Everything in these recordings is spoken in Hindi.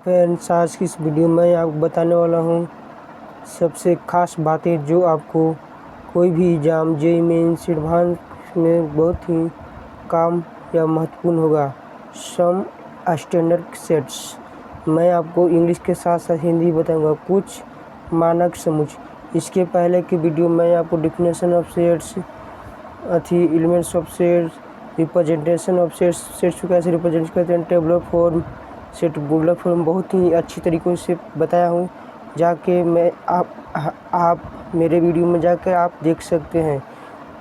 फ्रेंड्स, आज की इस वीडियो में आपको बताने वाला हूँ सबसे ख़ास बातें जो आपको कोई भी एग्ज़ाम जेईई मेंस एडवांस में बहुत ही काम या महत्वपूर्ण होगा। सम स्टैंडर्ड सेट्स मैं आपको इंग्लिश के साथ साथ हिंदी बताऊंगा। कुछ मानक समुच्चय। इसके पहले की वीडियो में आपको definition of sets elements of sets, representation of sets, sets को कैसे रिप्रेजेंट करते हैं, tabular form, set builder form बहुत ही अच्छी तरीक़ों से बताया हूँ। जाके आप मेरे वीडियो में जाकर आप देख सकते हैं।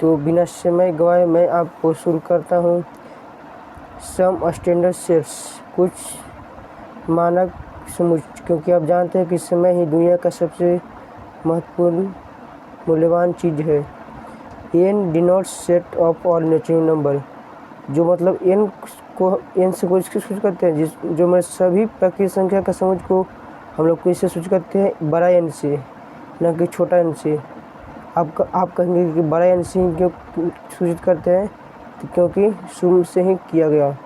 तो बिना समय गवाए मैं आपको शुरू करता हूँ। सम स्टैंडर्ड सेट्स, कुछ मानक समुच्चय, क्योंकि आप जानते हैं कि समय ही दुनिया का सबसे महत्वपूर्ण मूल्यवान चीज़ है। n denotes set of all natural number, जो मतलब n से कोई इसकी सूचित करते हैं, जो मैं सभी प्राकृतिक संख्या का समुच्चय को हम लोग को इससे सूचित करते हैं बड़ा n से, न कि छोटा n से। आप कहेंगे कि बड़ा n से ही क्यों सूचित करते हैं, तो क्योंकि शुरू से ही किया गया,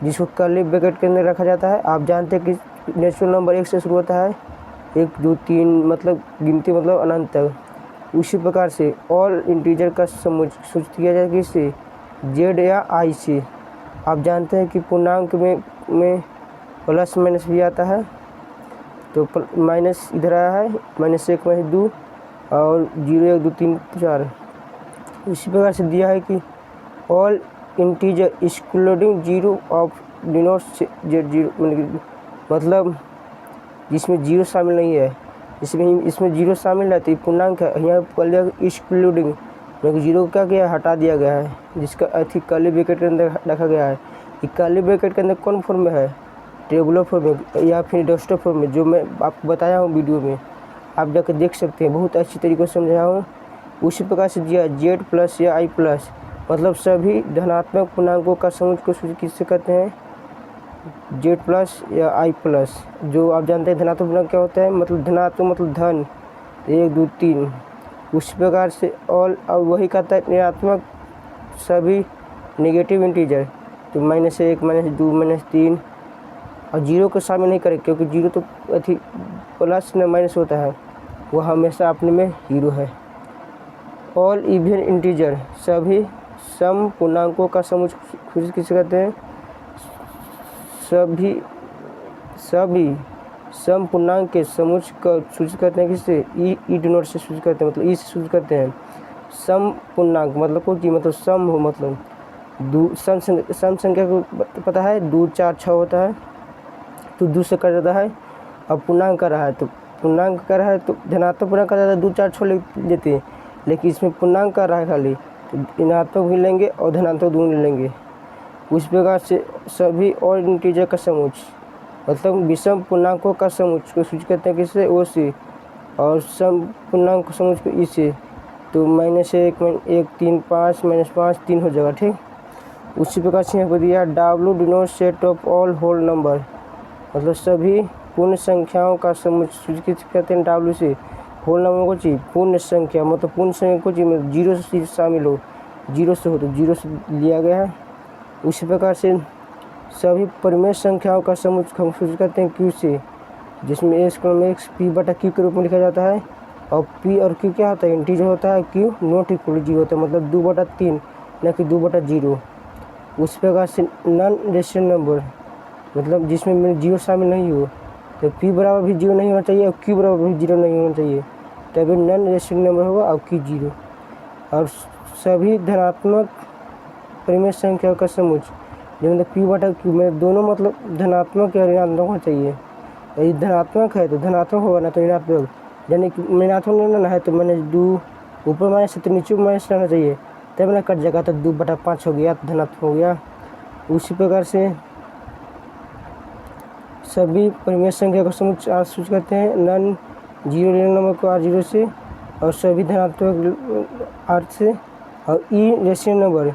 जिसको कर्ली ब्रैकेट के अंदर रखा जाता है। आप जानते हैं कि नेचुरल नंबर 1 से शुरू होता है, 1 2 3 मतलब गिनती मतलब अनंत तक। उसी प्रकार से ऑल इंटीजर का समुच्चय सूचित किया जाए किससे, जेड या आई से। आप जानते हैं कि पूर्णांक में प्लस माइनस भी आता है, तो माइनस इधर आया है, -1 -2 और 0 1 2 3 4। इसी प्रकार से दिया है कि all integer excluding 0 of denotes Z 0, मतलब जिसमें 0 शामिल नहीं है। इसमें 0 शामिल है तो पूर्णांक है। यहाँ पर एक्सक्लूडिंग मतलब 0 का क्या हटा दिया गया है, जिसका अर्थ कर्ली ब्रैकेट के अंदर रखा गया है। ये कर्ली ब्रैकेट के अंदर कौन फॉर्म में है, टेबुलर फॉर्म में या फिर डस्टर फॉर्म में, जो मैं आपको बताया हूँ वीडियो में। आप जाकर देख सकते हैं, बहुत अच्छी तरीके से समझाया हूँ। उसी प्रकार से दिया जेड प्लस या आई प्लस, मतलब सभी धनात्मक पूर्णांकों का समुच्चय को सूचित किससे करते हैं, जेड प्लस या आई प्लस। जो आप जानते हैं धनात्मक पूर्णांक क्या होता है, मतलब धनात्मक मतलब धन, 1 2 3। उसी प्रकार से ऑल, और वही कहता है ऋणात्मक सभी नेगेटिव इंटीजर, तो -1 -2 -3, और 0 को शामिल नहीं करें, क्योंकि 0 तो प्लस न माइनस होता है, वह हमेशा अपने में 0 है। ऑल इवन इंटीजर, सभी सम पूर्णांकों का समुच्चय सूचित किसे कहते हैं, सभी सम पूर्णांक के समुच्चय का सूचित करते हैं किससे, ई डिनोट से सूचित करते हैं, मतलब ई से सूचित करते हैं। सम पूर्णांक मतलब कोई चीज़, मतलब सम हो, मतलब सम संख्या को पता है 2 4 6 होता है, तो 2 से कर जाता है। अब पूर्णांक कर रहा है, तो पूर्णांक कर रहा है तो धनात्मक पूर्णांक कर जाता है, 2 4 6 लिख देते हैं। लेकिन इसमें पूर्णांक कर रहा है खाली, तो ऋणात्मक भी लेंगे और धनात्मक दोनों लेंगे। उस प्रकार से सभी और इंटीजर का समुच्चय, मतलब विषम पूर्णांकों का समुच्चय को सूचित करते हैं किससे, ओ से, और सम पूर्णांक समुच्चय को ई से। तो -1 1 3 5 -5 3 हो जाएगा, ठीक। उसी प्रकार से यहाँ पर दिया W denote set of all whole number, मतलब सभी पूर्ण संख्याओं का समुच्चय सूचित करते हैं डब्ल्यू से। होल नंबर को चाहिए पूर्ण संख्या, मतलब पूर्ण संख्या को चाहिए 0 से शामिल हो, 0 से हो तो 0 से लिया गया है। उसी प्रकार से सभी परिमेय संख्याओं का समुच्चय हम सूचित करते हैं क्यू से, जिसमें x p बटा q के रूप में लिखा जाता है। और p और q क्या होता है, इंटीजर होता है, q नॉट इक्वल 0 होता है, मतलब 2/3 न कि 2/0। उस प्रकार से नॉन रेशनल नंबर, मतलब जिसमें 0 शामिल नहीं हो, तो p बराबर भी 0 नहीं होना चाहिए और q बराबर भी 0 नहीं होना चाहिए, तभी नॉन रेशनल नंबर होगा और q 0। और सभी धनात्मक परिमेय संख्याओं का समुच्चय, जो मतलब p/q में दोनों मतलब धनात्मक या ऋणात्मक होना चाहिए। यदि धनात्मक है तो धनात्मक होगा, ना तो ऋणात्मक। यानी कि ऋणात्मक लेना है तो -2 ऊपर माइनस से, तो नीचे माइनस रहना चाहिए, तब ना कट जाएगा, तो 2/5 हो गया, तो धनात्मक हो गया। उसी प्रकार से सभी परिमेय संख्या का समुच्चय सूचित करते हैं नॉन जीरो रियल नंबर को r0 से, और सभी धनात्मक r से। और ई रेशनल नंबर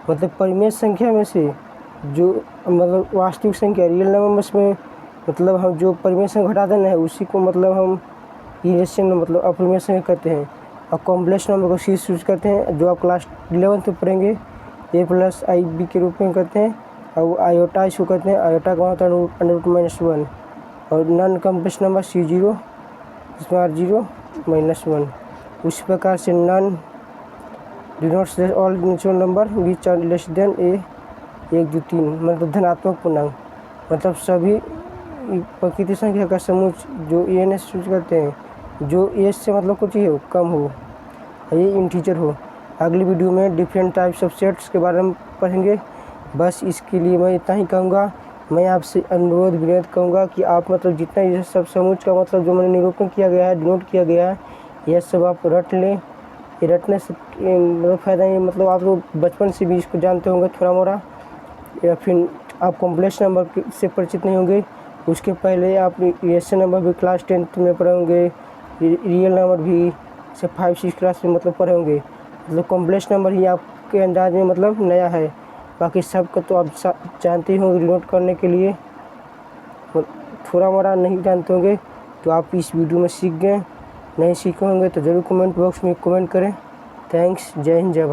मतलब परिमेय संख्या में से जो मतलब वास्तविक संख्या रियल नंबर में, मतलब हम जो परिमेय संख्या घटा देना है उसी को मतलब हम इरेशनल मतलब अपरिमेय संख्या कहते हैं। और कॉम्प्लेक्स नंबर को सी सूचित करते हैं, जो आप क्लास 11 में पढ़ेंगे, a + ib के रूप में करते हैं। और आयोटा इसको कहते हैं, आयोटा का होता है √-1। और नॉन कॉम्प्लेक्स नंबर C0 जिसमें R0 -1। उसी प्रकार से non denotes all natural number which are less than A 1 2 3 मतलब धनात्मक पूर्णांक, मतलब सभी प्रकृति संख्या का समूह जो n से सूचित करते हैं, जो s से मतलब कुछ ही हो कम हो, ये इंटीजर हो। अगली वीडियो में डिफरेंट टाइप्स ऑफ सेट्स के बारे में पढ़ेंगे। बस इसके लिए मैं इतना ही कहूँगा। मैं आपसे अनुरोध विनोद कहूँगा कि आप मतलब जितना ये सब समूह का मतलब जो मैंने निरूपण किया गया है, डिनोट किया गया है, यह सब आप रट लें। ये रटने से मतलब फ़ायदा ये मतलब आप लोग बचपन से भी इसको जानते होंगे थोड़ा मोड़ा, या फिर आप कॉम्प्लेक्स नंबर से परिचित नहीं होंगे। उसके पहले आप रिएक्शन नंबर भी क्लास 10th में पढ़े होंगे, रियल नंबर भी से 5-6 क्लास में मतलब पढ़े होंगे। मतलब कॉम्प्लेक्स नंबर ही आपके अंदाज में मतलब नया है, बाकी सबको तो आप जानते ही होंगे। नोट करने के लिए थोड़ा मोड़ा नहीं जानते होंगे तो आप इस वीडियो में सीख गए। नहीं सीखे होंगे तो ज़रूर कमेंट बॉक्स में कमेंट करें। थैंक्स। जय हिंद, जय भारत।